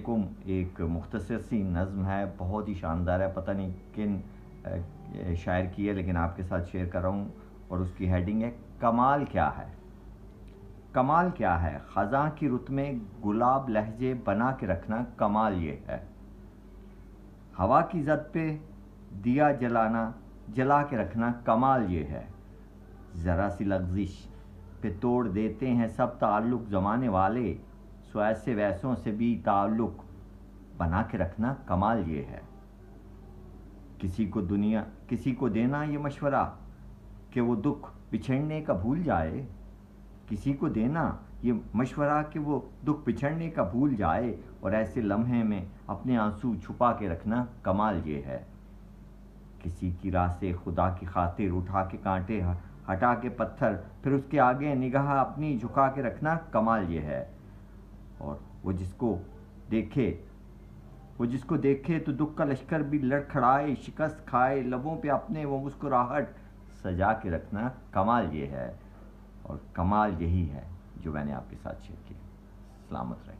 علیکم. ایک مختصر سی نظم ہے، بہت ہی شاندار ہے، پتہ نہیں کن شاعر کی ہے، لیکن آپ کے ساتھ شیئر کر رہا ہوں. اور اس کی ہیڈنگ ہے کمال کیا ہے. کمال کیا ہے، خزاں کی رت میں گلاب لہجے بنا کے رکھنا کمال یہ ہے. ہوا کی زد پہ دیا جلا کے رکھنا کمال یہ ہے. ذرا سی لغزش پہ توڑ دیتے ہیں سب تعلق زمانے والے، سو ایسے ویسوں سے بھی تعلق بنا کے رکھنا کمال یہ ہے. کسی کو دینا یہ مشورہ کہ وہ دکھ بچھڑنے کا بھول جائے. کسی کو دینا یہ مشورہ کہ وہ دکھ بچھڑنے کا بھول جائے، اور ایسے لمحے میں اپنے آنسو چھپا کے رکھنا کمال یہ ہے. کسی کی راہ سے خدا کی خاطر اٹھا کے کانٹے ہٹا کے پتھر، پھر اس کے آگے نگاہ اپنی جھکا کے رکھنا کمال یہ ہے. اور وہ جس کو دیکھے تو دکھ کا لشکر بھی لڑکھڑائے، شکست کھائے، لبوں پہ اپنے وہ مسکراہٹ سجا کے رکھنا کمال یہ ہے. اور کمال یہی ہے جو میں نے آپ کے ساتھ شیئر کیا. سلامت رہیں.